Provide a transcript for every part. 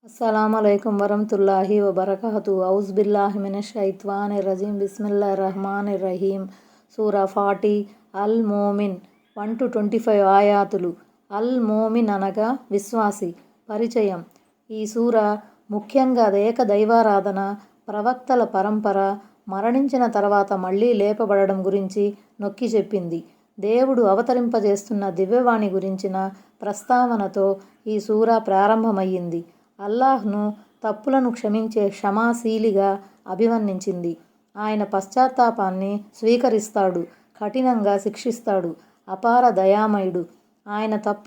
अस्सलामुअलैकुम वरहमतुल्लाहि वबरकातुहू औज़ुबिल्लाहि मिनश्शैत्वानिर्रजीम बिस्मिल्लाहिर्रहमानिर्रहीम సూరా 40 అల్ మోమిన్ 1-25 ఆయాతులు. అల్ మోమిన్ అనగా విశ్వాసి. పరిచయం. ఈ సూర ముఖ్యంగా ఏక దైవారాధన, ప్రవక్తల పరంపర, మరణించిన తర్వాత మళ్ళీ లేపబడడం గురించి నొక్కి చెప్పింది. దేవుడు అవతరింపజేస్తున్న దివ్యవాణి గురించిన ప్రస్తావనతో ఈ సూర ప్రారంభమయ్యింది. అల్లాహ్ను తప్పులను క్షమించే క్షమాశీలిగా అభివర్ణించింది. ఆయన పశ్చాత్తాపాన్ని స్వీకరిస్తాడు, కఠినంగా శిక్షిస్తాడు, అపార దయామయుడు. ఆయన తప్ప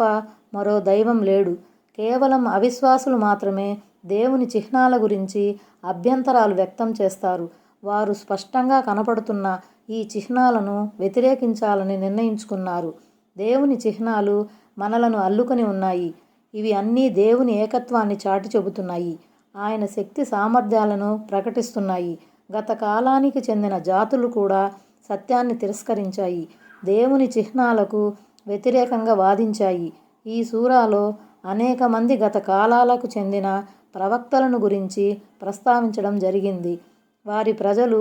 మరో దైవం లేడు. కేవలం అవిశ్వాసులు మాత్రమే దేవుని చిహ్నాల గురించి అభ్యంతరాలు వ్యక్తం చేస్తారు. వారు స్పష్టంగా కనపడుతున్న ఈ చిహ్నాలను వ్యతిరేకించాలని నిర్ణయించుకున్నారు. దేవుని చిహ్నాలు మనలను అల్లుకొని ఉన్నాయి. ఇవి అన్నీ దేవుని ఏకత్వాన్ని చాటి చెబుతున్నాయి. ఆయన శక్తి సామర్థ్యాలను ప్రకటిస్తున్నాయి. గత కాలానికి చెందిన జాతులు కూడా సత్యాన్ని తిరస్కరించాయి. దేవుని చిహ్నాలకు వ్యతిరేకంగా వాదించాయి. ఈ సూరాలో అనేక మంది గత కాలాలకు చెందిన ప్రవక్తలను గురించి ప్రస్తావించడం జరిగింది. వారి ప్రజలు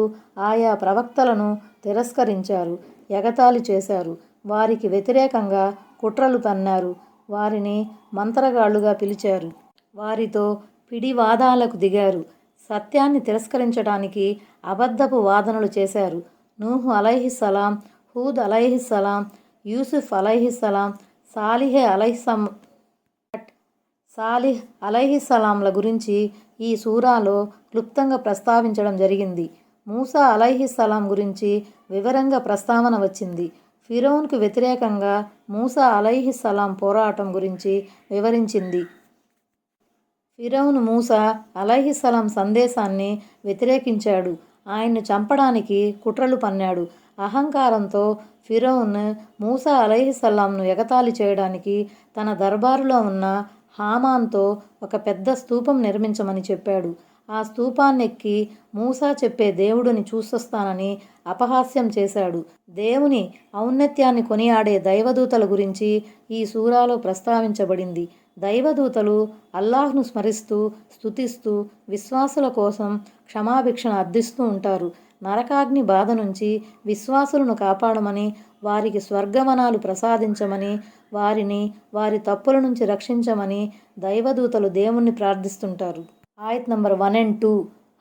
ఆయా ప్రవక్తలను తిరస్కరించారు, ఎగతాళి చేశారు, వారికి వ్యతిరేకంగా కుట్రలు పన్నారు, వారిని మంత్రగాళ్లుగా పిలిచారు, వారితో పిడివాదాలకు దిగారు, సత్యాన్ని తిరస్కరించడానికి అబద్ధపు వాదనలు చేశారు. నూహు అలైహిస్సలాం, హూద్ అలైహిస్సలాం, యూసుఫ్ అలైహిస్సలాం, సాలిహ్ అలైహిస్సలాంల గురించి ఈ సూరాలో క్లుప్తంగా ప్రస్తావించడం జరిగింది. మూసా అలైహిస్సలాం గురించి వివరంగా ప్రస్తావన వచ్చింది. ఫిరౌన్కు వ్యతిరేకంగా మూసా అలైహిస్సలాం పోరాటం గురించి వివరించింది. ఫిరౌన్ మూసా అలైహిస్సలాం సందేశాన్ని వ్యతిరేకించాడు. ఆయన్ను చంపడానికి కుట్రలు పన్నాడు. అహంకారంతో ఫిరౌన్ మూసా అలైహిస్సలాంను ఎగతాళి చేయడానికి తన దర్బారులో ఉన్న హామాన్తో ఒక పెద్ద స్తూపం నిర్మించమని చెప్పాడు. ఆ స్తూపాన్నెక్కి మూసా చెప్పే దేవుడిని చూసొస్తానని అపహాస్యం చేశాడు. దేవుని ఔన్నత్యాన్ని కొనియాడే దైవదూతల గురించి ఈ సూరాలో ప్రస్తావించబడింది. దైవదూతలు అల్లాహ్ను స్మరిస్తూ, స్తుతిస్తూ విశ్వాసుల కోసం క్షమాభిక్షను అర్థిస్తూ ఉంటారు. నరకాగ్ని బాధ నుంచి విశ్వాసులను కాపాడమని, వారికి స్వర్గవనాలు ప్రసాదించమని, వారిని వారి తప్పుల నుంచి రక్షించమని దైవదూతలు దేవుణ్ణి ప్రార్థిస్తుంటారు. ఆయత్ నంబర్ 1 and 2.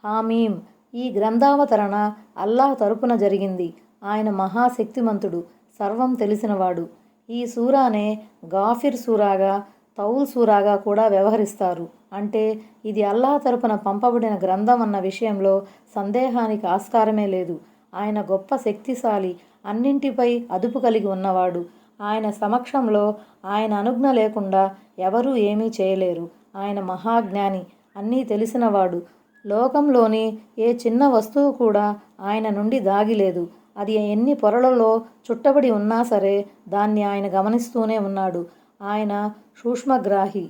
హామీం. ఈ గ్రంథావతరణ అల్లాహ్ తరపున జరిగింది. ఆయన మహాశక్తిమంతుడు, సర్వం తెలిసినవాడు. ఈ సూరానే గాఫిర్ సూరాగా, తౌల్ సూరాగా కూడా వ్యవహరిస్తారు. అంటే ఇది అల్లాహ్ తరపున పంపబడిన గ్రంథం అన్న విషయంలో సందేహానికి ఆస్కారమే లేదు. ఆయన గొప్ప శక్తిశాలి, అన్నింటిపై అదుపు కలిగి ఉన్నవాడు. ఆయన సమక్షంలో ఆయన అనుజ్ఞ లేకుండా ఎవరూ ఏమీ చేయలేరు. ఆయన మహాజ్ఞాని, అన్నీ తెలిసినవాడు. లోకంలోని ఏ చిన్న వస్తువు కూడా ఆయన నుండి దాగిలేదు. అది ఎన్ని పొరలలో చుట్టబడి ఉన్నా సరే దాన్ని ఆయన గమనిస్తూనే ఉన్నాడు. ఆయన సూక్ష్మగ్రాహి.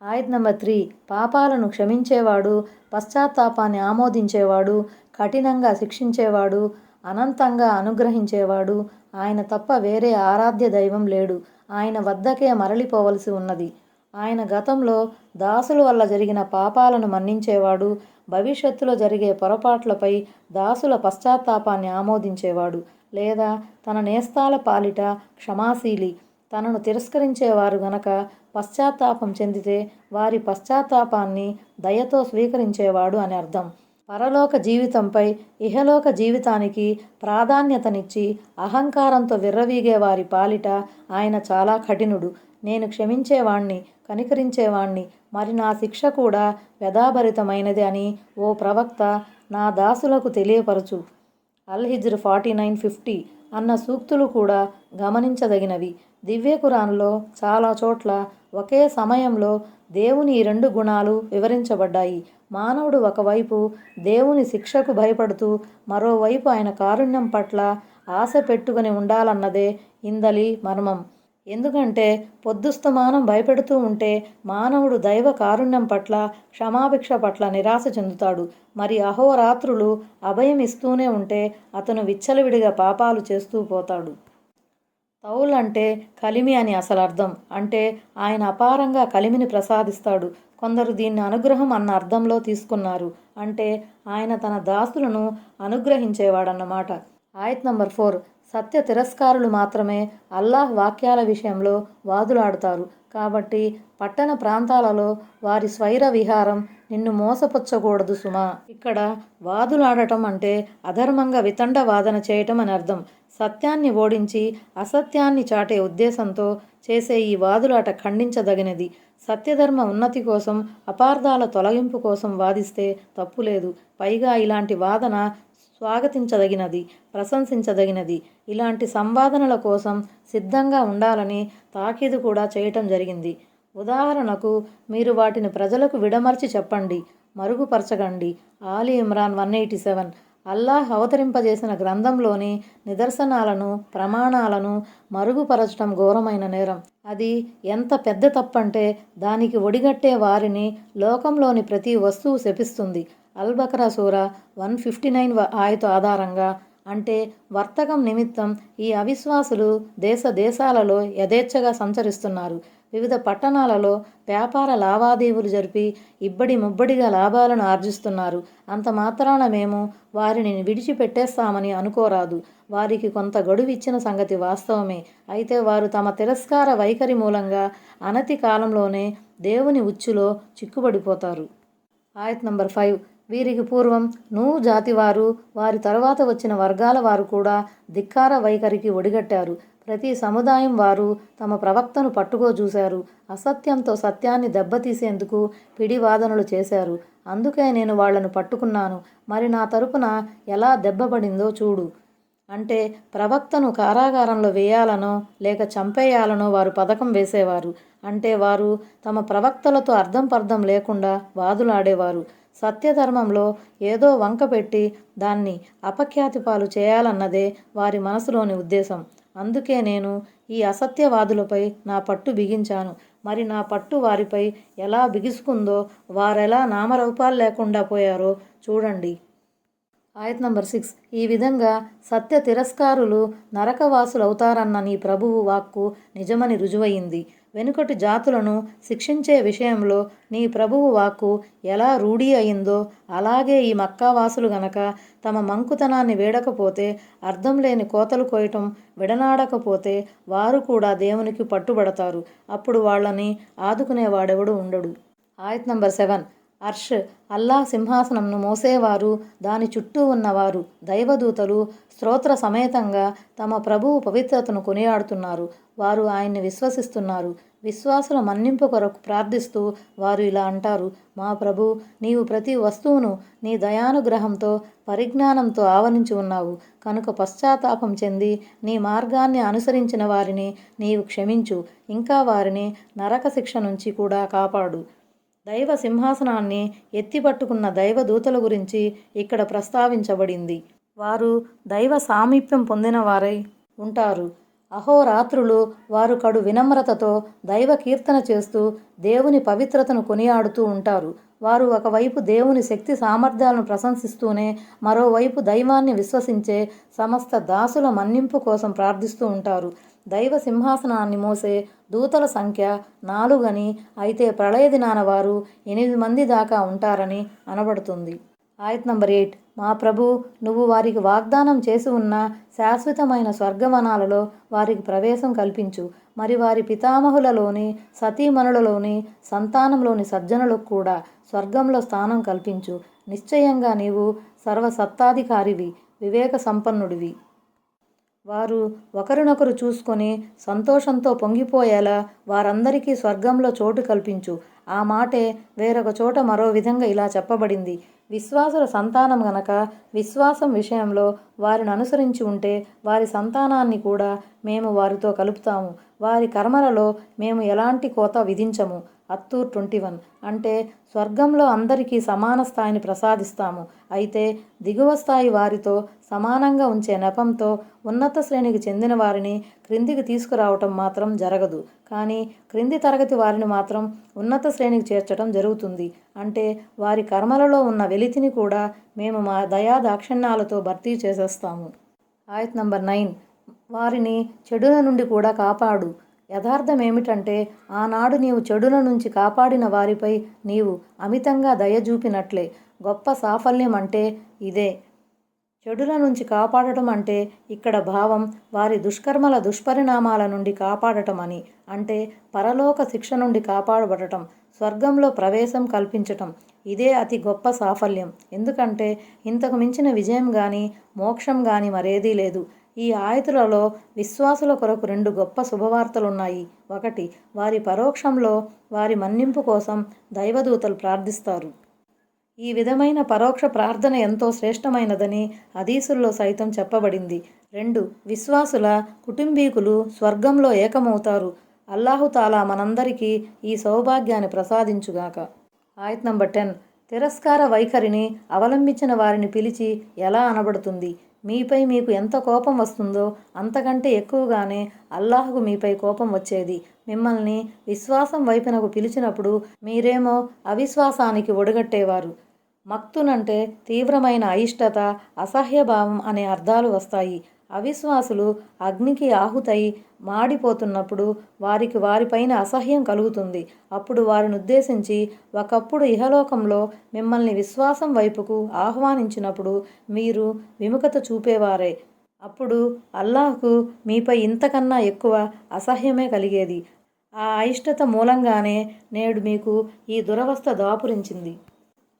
ఆయత్ నంబర్ 3. పాపాలను క్షమించేవాడు, పశ్చాత్తాపాన్ని ఆమోదించేవాడు, కఠినంగా శిక్షించేవాడు, అనంతంగా అనుగ్రహించేవాడు. ఆయన తప్ప వేరే ఆరాధ్య దైవం లేడు. ఆయన వద్దకే మరలిపోవలసి ఉన్నది. ఆయన గతంలో దాసుల వల్ల జరిగిన పాపాలను మన్నించేవాడు, భవిష్యత్తులో జరిగే పొరపాట్లపై దాసుల పశ్చాత్తాపాన్ని ఆమోదించేవాడు, లేదా తన నేస్తాల పాలిట క్షమాశీలి. తనను తిరస్కరించేవారు గనక పశ్చాత్తాపం చెందితే వారి పశ్చాత్తాపాన్ని దయతో స్వీకరించేవాడు అని అర్థం. పరలోక జీవితంపై ఇహలోక జీవితానికి ప్రాధాన్యతనిచ్చి అహంకారంతో విర్రవీగే వారి పాలిట ఆయన చాలా కఠినుడు. నేను క్షమించేవాణ్ణి, కనికరించేవాణ్ణి, మరి నా శిక్ష కూడా వ్యధాభరితమైనది అని ఓ ప్రవక్త నా దాసులకు తెలియపరచు. అల్-హిజ్ర్ 49:50 అన్న సూక్తులు కూడా గమనించదగినవి. దివ్య ఖురాన్లో చాలా చోట్ల ఒకే సమయంలో దేవుని ఈ 2 గుణాలు వివరించబడ్డాయి. మానవుడు ఒకవైపు దేవుని శిక్షకు భయపడుతూ, మరోవైపు ఆయన కారుణ్యం పట్ల ఆశ పెట్టుకుని ఉండాలన్నదే ఇందలి మర్మం. ఎందుకంటే పొద్దుస్తమానం భయపెడుతూ ఉంటే మానవుడు దైవ కారుణ్యం పట్ల, క్షమాభిక్ష పట్ల నిరాశ చెందుతాడు. మరి అహోరాత్రులు అభయం ఇస్తూనే ఉంటే అతను విచ్చలవిడిగా పాపాలు చేస్తూ పోతాడు. తౌల్ అంటే కలిమి అని అసలు అర్థం. అంటే ఆయన అపారంగా కలిమిని ప్రసాదిస్తాడు. కొందరు దీన్ని అనుగ్రహం అన్న అర్థంలో తీసుకున్నారు. అంటే ఆయన తన దాసులను అనుగ్రహించేవాడన్నమాట. ఆయత్ నంబర్ 4. సత్య తిరస్కారులు మాత్రమే అల్లాహ్ వాక్యాల విషయంలో వాదులాడుతారు. కాబట్టి పట్టణ ప్రాంతాలలో వారి స్వైర విహారం నిన్ను మోసపుచ్చకూడదు సుమా. ఇక్కడ వాదులాడటం అంటే అధర్మంగా వితండ వాదన చేయటం అని అర్థం. సత్యాన్ని ఓడించి అసత్యాన్ని చాటే ఉద్దేశంతో చేసే ఈ వాదులాట ఖండించదగినది. సత్యధర్మ ఉన్నతి కోసం, అపార్థాల తొలగింపు కోసం వాదిస్తే తప్పులేదు. పైగా ఇలాంటి వాదన స్వాగతించదగినది, ప్రశంసించదగినది. ఇలాంటి సంవాదనల కోసం సిద్ధంగా ఉండాలని తాకీదు కూడా చేయటం జరిగింది. ఉదాహరణకు మీరు వాటిని ప్రజలకు విడమర్చి చెప్పండి, మరుగుపరచకండి. ఆలి ఇమ్రాన్ 187. అల్లాహ్ అవతరింపజేసిన గ్రంథంలోని నిదర్శనాలను, ప్రమాణాలను మరుగుపరచటం ఘోరమైన నేరం. అది ఎంత పెద్ద తప్పంటే దానికి ఒడిగట్టే వారిని లోకంలోని ప్రతి వస్తువు శపిస్తుంది. అల్-బకరా సూరా 159 ఆయతు ఆధారంగా. అంటే వర్తకం నిమిత్తం ఈ అవిశ్వాసులు దేశ దేశాలలో యథేచ్ఛగా సంచరిస్తున్నారు. వివిధ పట్టణాలలో వ్యాపార లావాదేవీలు జరిపి ఇబ్బడి ముబ్బడిగా లాభాలను ఆర్జిస్తున్నారు. అంత మాత్రాన మేము వారిని విడిచిపెట్టేస్తామని అనుకోరాదు. వారికి కొంత గడువు ఇచ్చిన సంగతి వాస్తవమే. అయితే వారు తమ తిరస్కార వైఖరి మూలంగా అనతి కాలంలోనే దేవుని ఉచ్చులో చిక్కుబడిపోతారు. ఆయత్ నంబర్ 5. వీరికి పూర్వం నూహ్ జాతివారు, వారి తరువాత వచ్చిన వర్గాల వారు కూడా ధిక్కార వైఖరికి ఒడిగట్టారు. ప్రతి సముదాయం వారు తమ ప్రవక్తను పట్టుకోజూశారు. అసత్యంతో సత్యాన్ని దెబ్బతీసేందుకు పిడివాదనలు చేశారు. అందుకే నేను వాళ్లను పట్టుకున్నాను. మరి నా తరపున ఎలా దెబ్బపడిందో చూడు. అంటే ప్రవక్తను కారాగారంలో వేయాలనో లేక చంపేయాలనో వారు పథకం వేసేవారు. అంటే వారు తమ ప్రవక్తలతో అర్థం పర్థం లేకుండా వాదులాడేవారు. సత్యధర్మంలో ఏదో వంక పెట్టి దాన్ని అపఖ్యాతి పాలు చేయాలన్నదే వారి మనసులోని ఉద్దేశం. అందుకే నేను ఈ అసత్యవాదులపై నా పట్టు బిగించాను. మరి నా పట్టు వారిపై ఎలా బిగుసుకుందో, వారెలా నామరూపాలు లేకుండా పోయారో చూడండి. ఆయత్ నంబర్ 6. ఈ విధంగా సత్య తిరస్కారులు నరకవాసులవుతారన్న నీ ప్రభువు వాక్కు నిజమని రుజువయింది. వెనుకటి జాతులను శిక్షించే విషయంలో నీ ప్రభువు వాక్కు ఎలా రూఢీ అయిందో అలాగే ఈ మక్కావాసులు గనక తమ మంకుతనాన్ని వేడకపోతే, అర్థం లేని కోతలు కోయటం విడనాడకపోతే వారు కూడా దేవునికి పట్టుబడతారు. అప్పుడు వాళ్ళని ఆదుకునేవాడెవడు ఉండడు. ఆయత్ నంబర్ 7. అర్ష్ అల్లాహ్ సింహాసనంను మోసేవారు, దాని చుట్టూ ఉన్నవారు, దైవదూతలు స్తోత్ర సమేతంగా తమ ప్రభువు పవిత్రతను కొనియాడుతున్నారు. వారు ఆయన్ని విశ్వసిస్తున్నారు. విశ్వాసుల మన్నింపు కొరకు ప్రార్థిస్తూ వారు ఇలా అంటారు: మా ప్రభు, నీవు ప్రతి వస్తువును నీ దయానుగ్రహంతో, పరిజ్ఞానంతో ఆవరించి ఉన్నావు. కనుక పశ్చాత్తాపం చెంది నీ మార్గాన్ని అనుసరించిన వారిని నీవు క్షమించు. ఇంకా వారిని నరక శిక్ష నుంచి కూడా కాపాడు. దైవ సింహాసనాన్ని ఎత్తిపట్టుకున్న దైవదూతల గురించి ఇక్కడ ప్రస్తావించబడింది. వారు దైవ సామీప్యం పొందిన వారై ఉంటారు. అహోరాత్రులు వారు కడు వినమ్రతతో దైవ కీర్తన చేస్తూ దేవుని పవిత్రతను కొనియాడుతూ ఉంటారు. వారు ఒకవైపు దేవుని శక్తి సామర్థ్యాలను ప్రశంసిస్తూనే మరోవైపు దైవాన్ని విశ్వసించే సమస్త దాసుల మన్నింపు కోసం ప్రార్థిస్తూ ఉంటారు. దైవ సింహాసనాన్ని మోసే దూతల సంఖ్య 4 అని, అయితే ప్రళయ దినాన వారు 8 మంది దాకా ఉంటారని అనబడుతుంది. ఆయత్ నంబర్ 8. మా ప్రభు, నువ్వు వారికి వాగ్దానం చేసి ఉన్న శాశ్వతమైన స్వర్గవనాలలో వారికి ప్రవేశం కల్పించు. మరి వారి పితామహులలోని, సతీమణులలోని, సంతానంలోని సజ్జనులకు కూడా స్వర్గంలో స్థానం కల్పించు. నిశ్చయంగా నీవు సర్వసత్తాధికారివి, వివేక సంపన్నుడివి. వారు ఒకరినొకరు చూసుకొని సంతోషంతో పొంగిపోయేలా వారందరికీ స్వర్గంలో చోటు కల్పించు. ఆ మాటే వేరొక చోట మరో విధంగా ఇలా చెప్పబడింది: విశ్వాసుల సంతానం గనక విశ్వాసం విషయంలో వారిని అనుసరించి ఉంటే వారి సంతానాన్ని కూడా మేము వారితో కలుపుతాము. వారి కర్మలలో మేము ఎలాంటి కోత విధించము. అత్తూర్ 21. అంటే స్వర్గంలో అందరికీ సమాన స్థాయిని ప్రసాదిస్తాము. అయితే దిగువ స్థాయి వారితో సమానంగా ఉంచే నెపంతో ఉన్నత శ్రేణికి చెందిన వారిని క్రిందికి తీసుకురావటం మాత్రం జరగదు. కానీ క్రింది తరగతి వారిని మాత్రం ఉన్నత శ్రేణికి చేర్చడం జరుగుతుంది. అంటే వారి కర్మలలో ఉన్న వెలితిని కూడా మేము మా దయా దాక్షిణ్యాలతో భర్తీ చేసేస్తాము. ఆయత్ నంబర్ 9. వారిని చెడుల నుండి కూడా కాపాడు. యథార్థం ఏమిటంటే ఆనాడు నీవు చెడుల నుంచి కాపాడిన వారిపై నీవు అమితంగా దయ చూపినట్లే. గొప్ప సాఫల్యం అంటే ఇదే. చెడుల నుంచి కాపాడటం అంటే ఇక్కడ భావం వారి దుష్కర్మల దుష్పరిణామాల నుండి కాపాడటం అని. అంటే పరలోక శిక్ష నుండి కాపాడబడటం, స్వర్గంలో ప్రవేశం కల్పించటం. ఇదే అతి గొప్ప సాఫల్యం. ఎందుకంటే ఇంతకు మించిన విజయం కానీ మోక్షం కానీ మరేదీ లేదు. ఈ ఆయతులలో విశ్వాసుల కొరకు 2 గొప్ప శుభవార్తలున్నాయి. ఒకటి, వారి పరోక్షంలో వారి మన్నింపు కోసం దైవదూతలు ప్రార్థిస్తారు. ఈ విధమైన పరోక్ష ప్రార్థన ఎంతో శ్రేష్టమైనదని హదీసుల్లో సైతం చెప్పబడింది. 2, విశ్వాసుల కుటుంబీకులు స్వర్గంలో ఏకమవుతారు. అల్లాహుతాలా మనందరికీ ఈ సౌభాగ్యాన్ని ప్రసాదించుగాక. ఆయత్ నంబర్ 10. తిరస్కార వైఖరిని అవలంబించిన వారిని పిలిచి ఎలా అనబడుతుంది? మీపై మీకు ఎంత కోపం వస్తుందో అంతకంటే ఎక్కువగానే అల్లాహకు మీపై కోపం వచ్చేది. మిమ్మల్ని విశ్వాసం వైపునకు పిలిచినప్పుడు మీరేమో అవిశ్వాసానికి ఒడిగట్టేవారు. మక్తున్ అంటే తీవ్రమైన అయిష్టత, అసహ్యభావం అనే అర్థాలు వస్తాయి. అవిశ్వాసులు అగ్నికి ఆహుతై మాడిపోతున్నప్పుడు వారికి వారిపైన అసహ్యం కలుగుతుంది. అప్పుడు వారిని ఉద్దేశించి, ఒకప్పుడు ఇహలోకంలో మిమ్మల్ని విశ్వాసం వైపుకు ఆహ్వానించినప్పుడు మీరు విముఖత చూపేవారే. అప్పుడు అల్లాహ్కు మీపై ఇంతకన్నా ఎక్కువ అసహ్యమే కలిగేది. ఆ అయిష్టత మూలంగానే నేడు మీకు ఈ దురవస్థ దాపురించింది.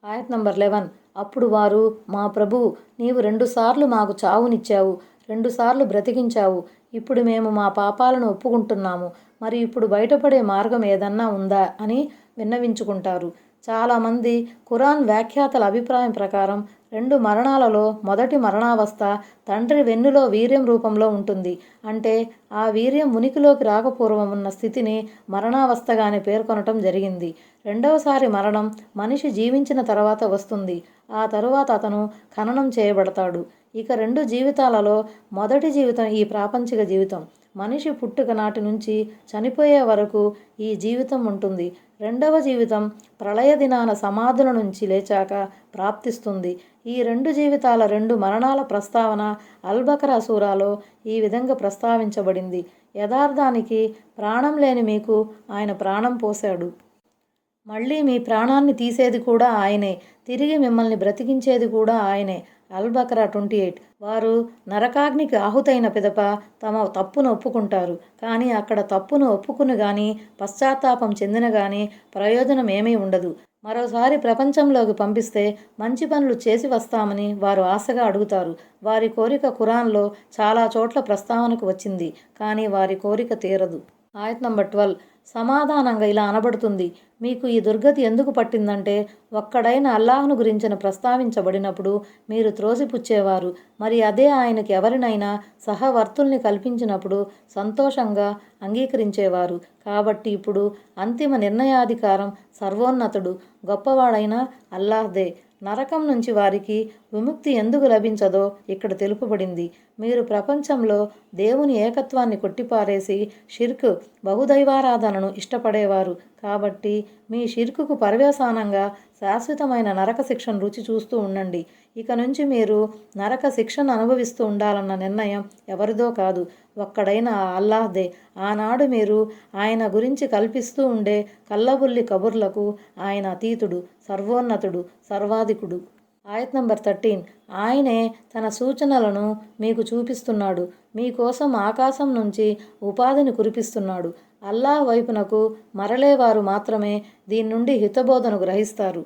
ఆయత్ నంబర్ 11. అప్పుడు వారు, మా ప్రభు, నీవు 2 సార్లు మాకు చావునిచ్చావు, 2 సార్లు బ్రతికించావు. ఇప్పుడు మేము మా పాపాలను ఒప్పుకుంటున్నాము. మరి ఇప్పుడు బయటపడే మార్గం ఏదన్నా ఉందా అని విన్నవించుకుంటారు. చాలామంది ఖురాన్ వ్యాఖ్యాతల అభిప్రాయం ప్రకారం 2 మరణాలలో మొదటి మరణావస్థ తండ్రి వెన్నులో వీర్యం రూపంలో ఉంటుంది. అంటే ఆ వీర్యం ఉనికిలోకి రాకపూర్వం ఉన్న స్థితిని మరణావస్థగానే పేర్కొనటం జరిగింది. రెండవసారి మరణం మనిషి జీవించిన తర్వాత వస్తుంది. ఆ తరువాత అతను ఖననం చేయబడతాడు. ఇక 2 జీవితాలలో మొదటి జీవితం ఈ ప్రాపంచిక జీవితం. మనిషి పుట్టుక నాటి నుంచి చనిపోయే వరకు ఈ జీవితం ఉంటుంది. రెండవ జీవితం ప్రళయ దినాన సమాధుల నుంచి లేచాక ప్రాప్తిస్తుంది. ఈ 2 జీవితాల 2 మరణాల ప్రస్తావన అల్-బకరా సూరాలో ఈ విధంగా ప్రస్తావించబడింది. యథార్థానికి ప్రాణం లేని మీకు ఆయన ప్రాణం పోశాడు. మళ్ళీ మీ ప్రాణాన్ని తీసేది కూడా ఆయనే. తిరిగి మిమ్మల్ని బ్రతికించేది కూడా ఆయనే. అల్-బకరా 28. వారు నరకాగ్నికి ఆహుతైన పిదప తమ తప్పును ఒప్పుకుంటారు. కానీ అక్కడ తప్పును ఒప్పుకుని కానీ పశ్చాత్తాపం చెందిన కానీ ప్రయోజనం ఏమీ ఉండదు. మరోసారి ప్రపంచంలోకి పంపిస్తే మంచి పనులు చేసి వస్తామని వారు ఆశగా అడుగుతారు. వారి కోరిక ఖురాన్లో చాలా చోట్ల ప్రస్తావనకు వచ్చింది. కానీ వారి కోరిక తీరదు. ఆయత్ నంబర్ 12. సమాధానంగా ఇలా అనబడుతుంది, మీకు ఈ దుర్గతి ఎందుకు పట్టిందంటే ఒక్కడైన అల్లాహ్ను గురించిన ప్రస్తావించబడినప్పుడు మీరు త్రోసిపుచ్చేవారు. మరి అదే ఆయనకి ఎవరినైనా సహవర్తుల్ని కల్పించినప్పుడు సంతోషంగా అంగీకరించేవారు. కాబట్టి ఇప్పుడు అంతిమ నిర్ణయాధికారం సర్వోన్నతుడు గొప్పవాడైన అల్లాహ్దే. నరకం నుంచి వారికి విముక్తి ఎందుకు లభించదో ఇక్కడ తెలుపబడింది. మీరు ప్రపంచంలో దేవుని ఏకత్వాన్ని కొట్టిపారేసి షిర్క్, బహుదైవారాధనను ఇష్టపడేవారు. కాబట్టి మీ షిర్కుకు పర్యవసానంగా శాశ్వతమైన నరక శిక్షను రుచి చూస్తూ ఉండండి. ఇక నుంచి మీరు నరక శిక్షను అనుభవిస్తూ ఉండాలన్న నిర్ణయం ఎవరిదో కాదు, ఒక్కడైన అల్లాహ్దే. ఆనాడు మీరు ఆయన గురించి కల్పిస్తూ ఉండే కల్లబుల్లి కబుర్లకు ఆయన అతీతుడు, సర్వోన్నతుడు, సర్వాధికుడు. ఆయత్ నంబర్ 13. ఆయనే తన సూచనలను మీకు చూపిస్తున్నాడు. మీకోసం ఆకాశం నుంచి ఉపాధిని కురిపిస్తున్నాడు. అల్లాహ్ వైపునకు మరలేవారు మాత్రమే దీని నుండి హితబోధను గ్రహిస్తారు.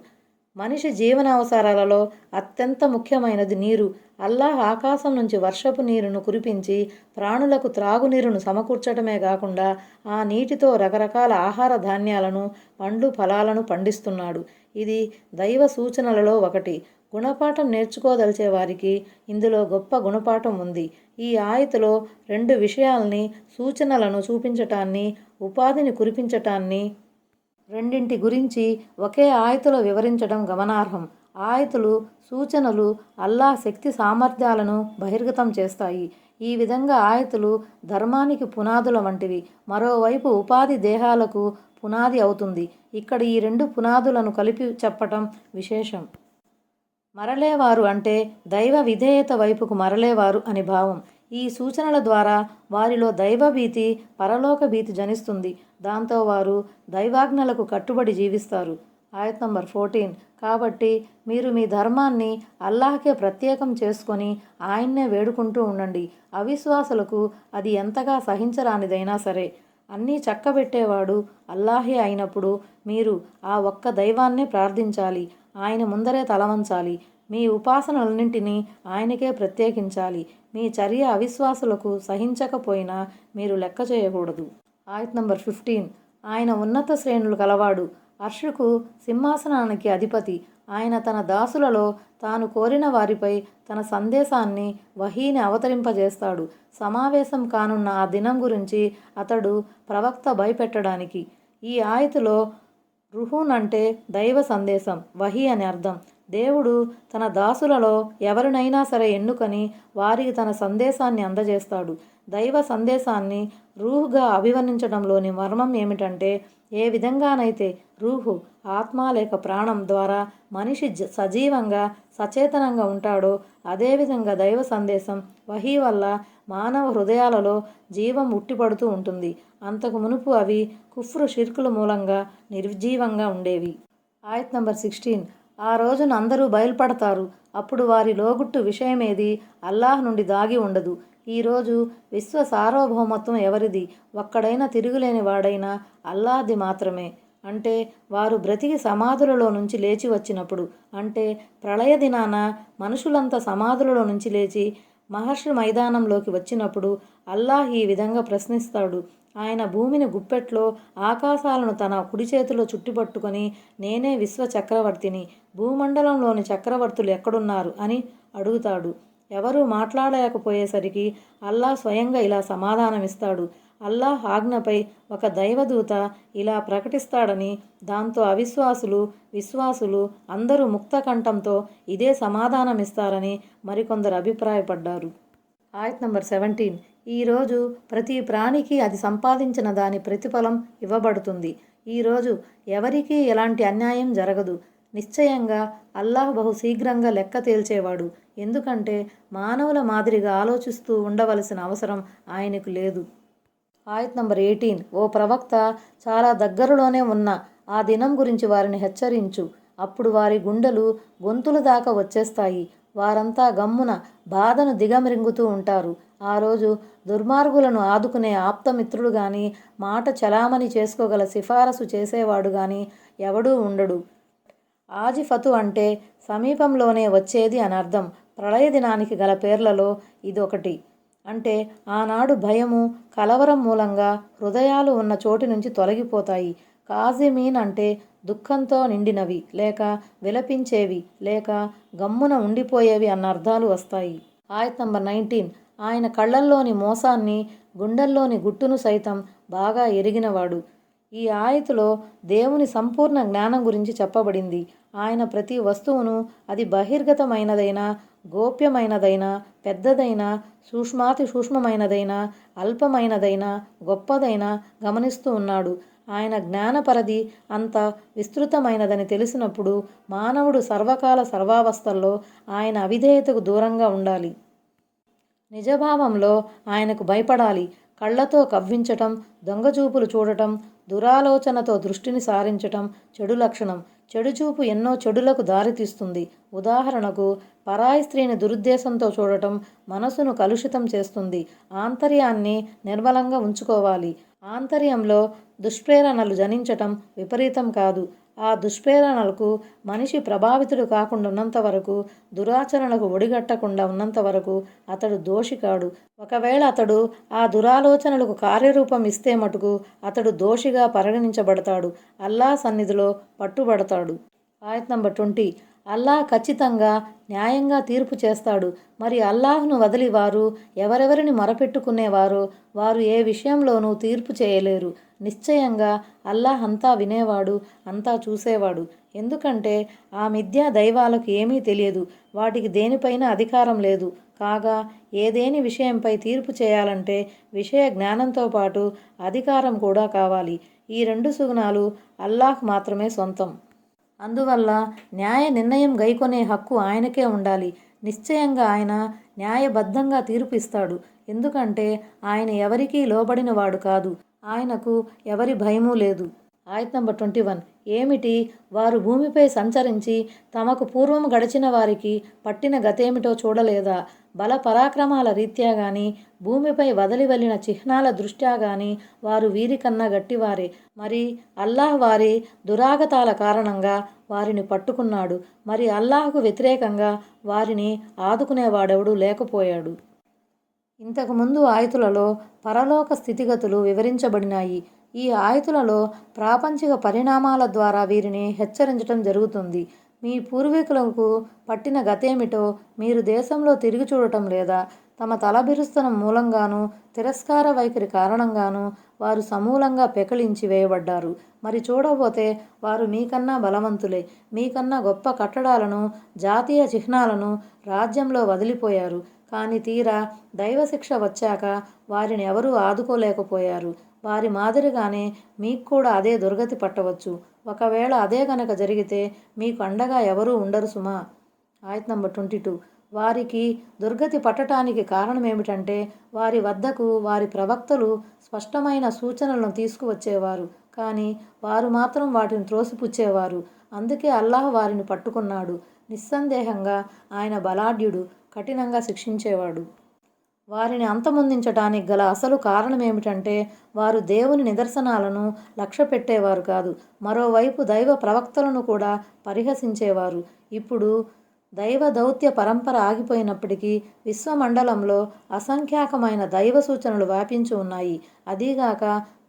మనిషి జీవనావసరాలలో అత్యంత ముఖ్యమైనది నీరు. అల్లాహ్ ఆకాశం నుంచి వర్షపు నీరును కురిపించి ప్రాణులకు త్రాగునీరును సమకూర్చడమే కాకుండా ఆ నీటితో రకరకాల ఆహార ధాన్యాలను, పండ్లు ఫలాలను పండిస్తున్నాడు. ఇది దైవ సూచనలలో ఒకటి. గుణపాఠం నేర్చుకోదలిచే వారికి ఇందులో గొప్ప గుణపాఠం ఉంది. ఈ ఆయతులో 2 విషయాల్ని, సూచనలను చూపించటాన్ని, ఉపాధిని కురిపించటాన్ని, రెండింటి గురించి ఒకే ఆయతులో వివరించడం గమనార్హం. ఆయతులు, సూచనలు అల్లాహ్ శక్తి సామర్థ్యాలను బహిర్గతం చేస్తాయి. ఈ విధంగా ఆయతులు ధర్మానికి పునాదుల వంటివి. మరోవైపు ఉపాధి దేహాలకు పునాది అవుతుంది. ఇక్కడ ఈ 2 పునాదులను కలిపి చెప్పటం విశేషం. మరలేవారు అంటే దైవ విధేయత వైపుకు మరలేవారు అని భావం. ఈ సూచనల ద్వారా వారిలో దైవభీతి, పరలోక భీతి జనిస్తుంది. దాంతో వారు దైవాజ్ఞలకు కట్టుబడి జీవిస్తారు. ఆయత్ నంబర్ 14. కాబట్టి మీరు మీ ధర్మాన్ని అల్లాహ్కే ప్రత్యేకం చేసుకొని ఆయన్నే వేడుకుంటూ ఉండండి. అవిశ్వాసులకు అది ఎంతగా సహించరానిదైనా సరే. అన్నీ చక్కబెట్టేవాడు అల్లాహే అయినప్పుడు మీరు ఆ ఒక్క దైవాన్నే ప్రార్థించాలి. ఆయన ముందరే తలవంచాలి. మీ ఉపాసనలన్నింటినీ ఆయనకే ప్రత్యేకించాలి. మీ చర్య అవిశ్వాసులకు సహించకపోయినా మీరు లెక్క చేయకూడదు. ఆయత్ నంబర్ 15. ఆయన ఉన్నత శ్రేణులు కలవాడు, అర్షుకు సింహాసనానికి అధిపతి. ఆయన తన దాసులలో తాను కోరిన వారిపై తన సందేశాన్ని, వహీని అవతరింపజేస్తాడు. సమావేశం కానున్న ఆ దినం గురించి అతడు ప్రవక్త భయపెట్టడానికి. ఈ ఆయతులో రుహూన్ అంటే దైవ సందేశం, వహీ అని అర్థం. దేవుడు తన దాసులలో ఎవరినైనా సరే ఎన్నుకొని వారికి తన సందేశాన్ని అందజేస్తాడు. దైవ సందేశాన్ని రూహ్గా అభివర్ణించడంలోని మర్మం ఏమిటంటే, ఏ విధంగానైతే రూహు, ఆత్మ లేక ప్రాణం ద్వారా మనిషి సజీవంగా, సచేతనంగా ఉంటాడో, అదేవిధంగా దైవ సందేశం, వహీ వల్ల మానవ హృదయాలలో జీవం ఉట్టిపడుతూ ఉంటుంది. అంతకు మునుపు అవి కుఫ్రు, షిర్కుల మూలంగా నిర్జీవంగా ఉండేవి. ఆయత్ నంబర్ 16. ఆ రోజున అందరూ బయలుపడతారు. అప్పుడు వారి లోగుట్టు విషయమేది అల్లాహ్ నుండి దాగి ఉండదు. ఈరోజు విశ్వ సార్వభౌమత్వం ఎవరిది? ఒక్కడైనా తిరుగులేని వాడైనా అల్లాహ్ది మాత్రమే. అంటే వారు బ్రతికి సమాధులలో నుంచి లేచి వచ్చినప్పుడు, అంటే ప్రళయ దినాన మనుషులంతా సమాధులలో నుంచి లేచి మహర్షి మైదానంలోకి వచ్చినప్పుడు అల్లాహ్ ఈ విధంగా ప్రశ్నిస్తాడు. ఆయన భూమిని గుప్పెట్లో, ఆకాశాలను తన కుడి చేతిలో చుట్టుపట్టుకొని, నేనే విశ్వ చక్రవర్తిని, భూమండలంలోని చక్రవర్తులు ఎక్కడున్నారు అని అడుగుతాడు. ఎవరూ మాట్లాడలేకపోయేసరికి అల్లాహ్ స్వయంగా ఇలా సమాధానమిస్తాడు. అల్లాహ్ ఆజ్ఞపై ఒక దైవదూత ఇలా ప్రకటిస్తాడని. దాంతో అవిశ్వాసులు, విశ్వాసులు అందరూ ముక్త కంఠంతో ఇదే సమాధానమిస్తారని మరికొందరు అభిప్రాయపడ్డారు. ఆయత్ నంబర్ 17. ఈరోజు ప్రతి ప్రాణికి అది సంపాదించిన దాని ప్రతిఫలం ఇవ్వబడుతుంది. ఈరోజు ఎవరికీ ఎలాంటి అన్యాయం జరగదు. నిశ్చయంగా అల్లాహ్ బహు శీఘ్రంగా లెక్క తేల్చేవాడు. ఎందుకంటే మానవుల మాదిరిగా ఆలోచిస్తూ ఉండవలసిన అవసరం ఆయనకు లేదు. ఆయత్ నంబర్ 18. ఓ ప్రవక్త, చాలా దగ్గరలోనే ఉన్న ఆ దినం గురించి వారిని హెచ్చరించు. అప్పుడు వారి గుండెలు గొంతుల దాకా వచ్చేస్తాయి. వారంతా గమ్మున బాధను దిగమిరింగుతూ ఉంటారు. ఆ రోజు దుర్మార్గులను ఆదుకునే ఆప్తమిత్రుడు గాని, మాట చలామణి చేసుకోగల సిఫారసు చేసేవాడు గాని ఎవడూ ఉండడు. ఆజిఫతు అంటే సమీపంలోనే వచ్చేది అని అర్థం. ప్రళయ దినానికి గల పేర్లలో ఇదొకటి. అంటే ఆనాడు భయము, కలవరం మూలంగా హృదయాలు ఉన్న చోటి నుంచి తొలగిపోతాయి. కాజిమీన్ అంటే దుఃఖంతో నిండినవి, లేక విలపించేవి, లేక గమ్మున ఉండిపోయేవి అన్న అర్థాలు వస్తాయి. ఆయత్ నంబర్ 19. ఆయన కళ్ళల్లోని మోసాన్ని, గుండెల్లోని గుట్టును సైతం బాగా ఎరిగినవాడు. ఈ ఆయతులో దేవుని సంపూర్ణ జ్ఞానం గురించి చెప్పబడింది. ఆయన ప్రతి వస్తువును, అది బహిర్గతమైనదైనా, గోప్యమైనదైనా, పెద్దదైనా, సూక్ష్మాతి సూక్ష్మమైనదైనా, అల్పమైనదైనా, గొప్పదైనా గమనిస్తూ ఉన్నాడు. ఆయన జ్ఞానపరది అంత విస్తృతమైనదని తెలిసినప్పుడు మానవుడు సర్వకాల సర్వావస్థల్లో ఆయన అవిధేయతకు దూరంగా ఉండాలి. నిజభావంలో ఆయనకు భయపడాలి. కళ్ళతో కవ్వించటం, దొంగచూపులు చూడటం, దురాలోచనతో దృష్టిని సారించటం చెడు లక్షణం. చెడుచూపు ఎన్నో చెడులకు దారితీస్తుంది. ఉదాహరణకు, పరాయి స్త్రీని దురుద్దేశంతో చూడటం మనసును కలుషితం చేస్తుంది. ఆంతర్యాన్ని నిర్మలంగా ఉంచుకోవాలి. ఆంతర్యంలో దుష్ప్రేరణలు జనించటం విపరీతం కాదు. ఆ దుష్ప్రేరణలకు మనిషి ప్రభావితుడు కాకుండా ఉన్నంత వరకు, దురాచరణకు ఒడిగట్టకుండా ఉన్నంత వరకు అతడు దోషి కాడు. ఒకవేళ అతడు ఆ దురాలోచనలకు కార్యరూపం ఇస్తే మటుకు అతడు దోషిగా పరిగణించబడతాడు. అల్లాహ్ సన్నిధిలో పట్టుబడతాడు. ఆయత్ నంబర్ 20. అల్లాహ్ ఖచ్చితంగా న్యాయంగా తీర్పు చేస్తాడు. మరి అల్లాహ్ను వదిలి వారు ఎవరెవరిని మొరపెట్టుకునేవారో వారు ఏ విషయంలోనూ తీర్పు చేయలేరు. నిశ్చయంగా అల్లాహ్ అంతా వినేవాడు, అంతా చూసేవాడు. ఎందుకంటే ఆ మిథ్యా దైవాలకు ఏమీ తెలియదు. వాటికి దేనిపైన అధికారం లేదు. కాగా ఏదేని విషయంపై తీర్పు చేయాలంటే విషయ జ్ఞానంతో పాటు అధికారం కూడా కావాలి. ఈ రెండు సుగుణాలు అల్లాహ్ మాత్రమే సొంతం. అందువల్ల న్యాయ నిర్ణయం గైకొనే హక్కు ఆయనకే ఉండాలి. నిశ్చయంగా ఆయన న్యాయబద్ధంగా తీర్పు ఇస్తాడు. ఎందుకంటే ఆయన ఎవరికీ లోబడినవాడు కాదు. ఆయనకు ఎవరి భయమూ లేదు. ఆయత్ నంబర్ 21. ఏమిటి? వారు భూమిపై సంచరించి తమకు పూర్వము గడిచిన వారికి పట్టిన గతేమిటో చూడలేదా? బల పరాక్రమాల రీత్యా గాని, భూమిపై వదలి వెళ్ళిన చిహ్నాల దృష్ట్యా గాని వారు వీరికన్నా గట్టివారే. మరి అల్లాహ్ వారి దురాగతాల కారణంగా వారిని పట్టుకున్నాడు. మరి అల్లాహ్కు వ్యతిరేకంగా వారిని ఆదుకునేవాడెవడూ లేకపోయాడు. ఇంతకుముందు ఆయతులలో పరలోక స్థితిగతులు వివరించబడినాయి. ఈ ఆయతులలో ప్రాపంచిక పరిణామాల ద్వారా వీరిని హెచ్చరించటం జరుగుతుంది. మీ పూర్వీకులకు పట్టిన గతేమిటో మీరు దేశంలో తిరిగి చూడటం లేదా? తమ తలబిరుస్తనం మూలంగానూ తిరస్కార వైఖరి కారణంగానూ వారు సమూలంగా పెకలించి వేయబడ్డారు. మరి చూడబోతే వారు మీకన్నా బలవంతులే. మీకన్నా గొప్ప కట్టడాలను, జాతీయ చిహ్నాలను రాజ్యంలో వదిలిపోయారు. కానీ తీరా దైవశిక్ష వచ్చాక వారిని ఎవరూ ఆదుకోలేకపోయారు. వారి మాదిరిగానే మీకు కూడా అదే దుర్గతి పట్టవచ్చు. ఒకవేళ అదే గనక జరిగితే మీకు అండగా ఎవరూ ఉండరు సుమా. ఆయత్ నంబర్ 22. వారికి దుర్గతి పట్టటానికి కారణమేమిటంటే వారి వద్దకు వారి ప్రవక్తలు స్పష్టమైన సూచనలను తీసుకువచ్చేవారు. కానీ వారు మాత్రం వాటిని త్రోసిపుచ్చేవారు. అందుకే అల్లాహ్ వారిని పట్టుకున్నాడు. నిస్సందేహంగా ఆయన బలాఢ్యుడు, కఠినంగా శిక్షించేవాడు. వారిని అంతమొందించటానికి గల అసలు కారణమేమిటంటే వారు దేవుని నిదర్శనాలను లక్ష్య పెట్టేవారు కాదు. మరోవైపు దైవ ప్రవక్తలను కూడా పరిహసించేవారు. ఇప్పుడు దైవ దౌత్య పరంపర ఆగిపోయినప్పటికీ విశ్వమండలంలో అసంఖ్యాకమైన దైవ సూచనలు వ్యాపించి ఉన్నాయి. అదీగాక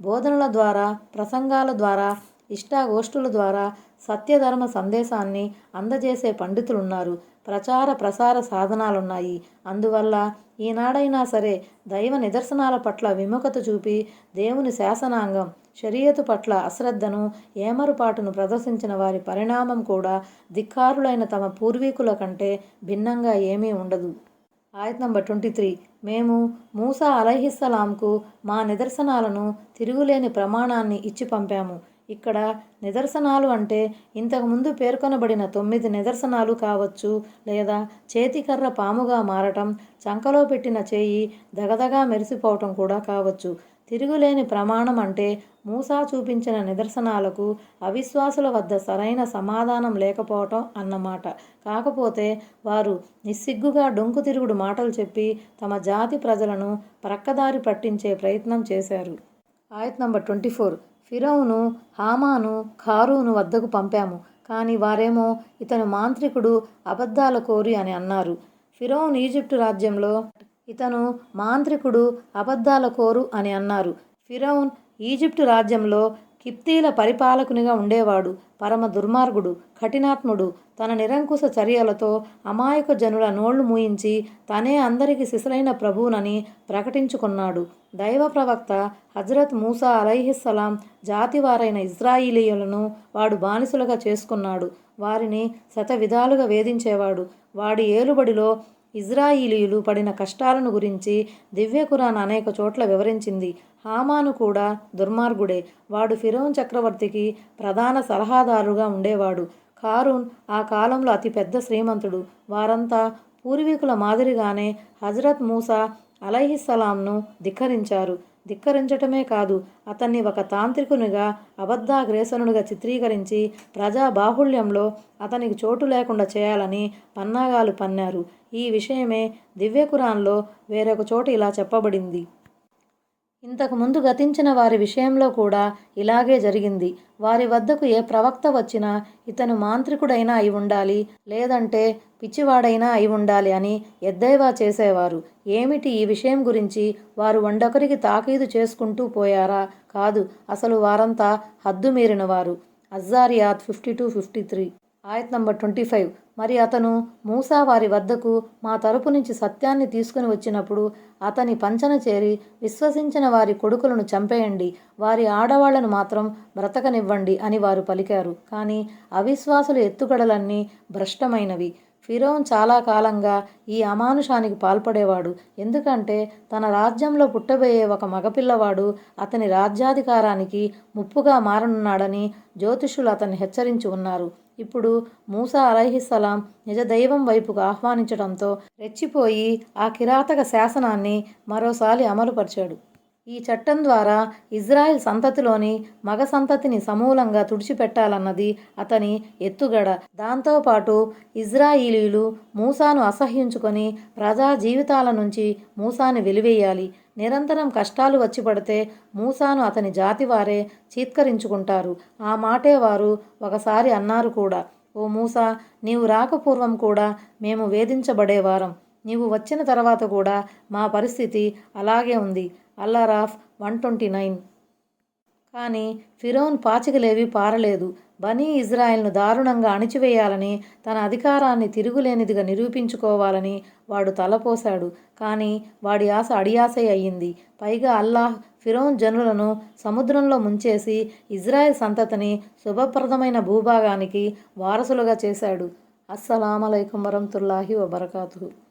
బోధనల ద్వారా, ప్రసంగాల ద్వారా, ఇష్టాగోష్ఠుల ద్వారా సత్యధర్మ సందేశాన్ని అందజేసే పండితులున్నారు. ప్రచార ప్రసార సాధనాలున్నాయి. అందువల్ల ఈనాడైనా సరే దైవ నిదర్శనాల పట్ల విముఖత చూపి దేవుని శాసనాంగం షరియతు పట్ల అశ్రద్ధను, ఏమరుపాటును ప్రదర్శించిన వారి పరిణామం కూడా ధిక్కారులైన తమ పూర్వీకుల కంటే భిన్నంగా ఏమీ ఉండదు. ఆయత్ నంబర్ 23. మేము మూసా అలైహిస్సలాంకు మా నిదర్శనాలను, తిరుగులేని ప్రమాణాన్ని ఇచ్చి పంపాము. ఇక్కడ నిదర్శనాలు అంటే ఇంతకుముందు పేర్కొనబడిన 9 నిదర్శనాలు కావచ్చు, లేదా చేతికర్ర పాముగా మారటం, చంకలో పెట్టిన చేయి దగదగా మెరిసిపోవటం కూడా కావచ్చు. తిరుగులేని ప్రమాణం అంటే మూసా చూపించిన నిదర్శనాలకు అవిశ్వాసుల వద్ద సరైన సమాధానం లేకపోవటం అన్నమాట. కాకపోతే వారు నిస్సిగ్గుగా డొంకు తిరుగుడు మాటలు చెప్పి తమ జాతి ప్రజలను ప్రక్కదారి పట్టించే ప్రయత్నం చేశారు. ఆయత్ నంబర్ 24. ఫిరౌను, హామాను, ఖారూను వద్దకు పంపాము. కానీ వారేమో ఇతను మాంత్రికుడు, అబద్ధాల కోరి అని అన్నారు. ఫిరౌన్ ఈజిప్టు రాజ్యంలో ఇతను మాంత్రికుడు, అబద్ధాల కోరు అని అన్నారు. ఫిరౌన్ ఈజిప్టు రాజ్యంలో కిప్తీల పరిపాలకునిగా ఉండేవాడు. పరమ దుర్మార్గుడు, కఠినాత్ముడు. తన నిరంకుశ చర్యలతో అమాయక జనుల నోళ్లు మూయించి తనే అందరికి సిసలైన ప్రభువునని ప్రకటించుకున్నాడు. దైవ ప్రవక్త హజరత్ మూసా అలైహిస్సలాం జాతివారైన ఇజ్రాయిలీయులను వాడు బానిసలుగా చేసుకున్నాడు. వారిని శతవిధాలుగా వేధించేవాడు. వాడి ఏలుబడిలో ఇజ్రాయిలీయులు పడిన కష్టాలను గురించి దివ్య ఖురాన్ అనేక చోట్ల వివరించింది. హామాను కూడా దుర్మార్గుడే. వాడు ఫిరౌన్ చక్రవర్తికి ప్రధాన సలహాదారుగా ఉండేవాడు. ఖారూన్ ఆ కాలంలో అతి పెద్ద శ్రీమంతుడు. వారంతా పూర్వీకుల మాదిరిగానే హజరత్ మూసా అలైహిస్సలాంను ధిక్కరించారు. ధిక్కరించటమే కాదు, అతన్ని ఒక తాంత్రికునిగా, అబద్ధాగ్రేసనుడిగా చిత్రీకరించి ప్రజా బాహుళ్యంలో అతనికి చోటు లేకుండా చేయాలని పన్నాగాలు పన్నారు. ఈ విషయమే దివ్య ఖురాన్లో వేరొక చోట ఇలా చెప్పబడింది. ఇంతకుముందు గతించిన వారి విషయంలో కూడా ఇలాగే జరిగింది. వారి వద్దకు ఏ ప్రవక్త వచ్చినా ఇతను మాంత్రికుడైనా అయి ఉండాలి, లేదంటే పిచ్చివాడైనా అయి ఉండాలి అని ఎద్దేవా చేసేవారు. ఏమిటి ఈ విషయం గురించి వారు వండొకరికి తాకీదు చేసుకుంటూ పోయారా? కాదు, అసలు వారంతా హద్దు మీరినవారు. అజ్జారియాత్ 52-53. ఆయత్ నంబర్ 25. మరి అతను మూసా వారి వద్దకు మా తరపు నుంచి సత్యాన్ని తీసుకుని వచ్చినప్పుడు అతని పంచన చేరి విశ్వసించిన వారి కొడుకులను చంపేయండి, వారి ఆడవాళ్లను మాత్రం బ్రతకనివ్వండి అని వారు పలికారు. కానీ అవిశ్వాసుల ఎత్తుగడలన్నీ భ్రష్టమైనవి. ఫిరౌన్ చాలా కాలంగా ఈ అమానుషానికి పాల్పడేవాడు. ఎందుకంటే తన రాజ్యంలో పుట్టబోయే ఒక మగపిల్లవాడు అతని రాజ్యాధికారానికి ముప్పుగా మారనున్నాడని జ్యోతిష్యులు అతన్ని హెచ్చరించి ఉన్నారు. ఇప్పుడు మూసా అలైహిస్సలాం నిజదైవం వైపుకు ఆహ్వానించడంతో రెచ్చిపోయి ఆ కిరాతక శాసనాన్ని మరోసారి అమలుపరిచాడు. ఈ చట్టం ద్వారా ఇజ్రాయెల్ సంతతిలోని మగ సంతతిని సమూలంగా తుడిచిపెట్టాలన్నది అతని ఎత్తుగడ. దాంతోపాటు ఇజ్రాయిలీలు మూసాను అసహ్యించుకొని ప్రజా జీవితాల నుంచి మూసాని వెలివేయాలి. నిరంతరం కష్టాలు వచ్చి పడితే మూసాను అతని జాతివారే చీత్కరించుకుంటారు. ఆ మాటే వారు ఒకసారి అన్నారు కూడా. ఓ మూసా, నీవు రాకపూర్వం కూడా మేము వేధించబడేవారం. నీవు వచ్చిన తర్వాత కూడా మా పరిస్థితి అలాగే ఉంది. అల్-అరాఫ్ 129. కానీ ఫిరౌన్ పాచికలేవీ పారలేదు. బనీ ఇజ్రాయెల్ను దారుణంగా అణిచివేయాలని, తన అధికారాన్ని తిరుగులేనిదిగా నిరూపించుకోవాలని వాడు తలపోశాడు. కానీ వాడి ఆశ అడియాసే అయ్యింది. పైగా అల్లాహ్ ఫిరౌన్ జనులను సముద్రంలో ముంచేసి ఇజ్రాయెల్ సంతతిని శుభప్రదమైన భూభాగానికి వారసులుగా చేశాడు. అస్సలాము అలైకుం వరహ్మతుల్లాహి వబరకాతుహు.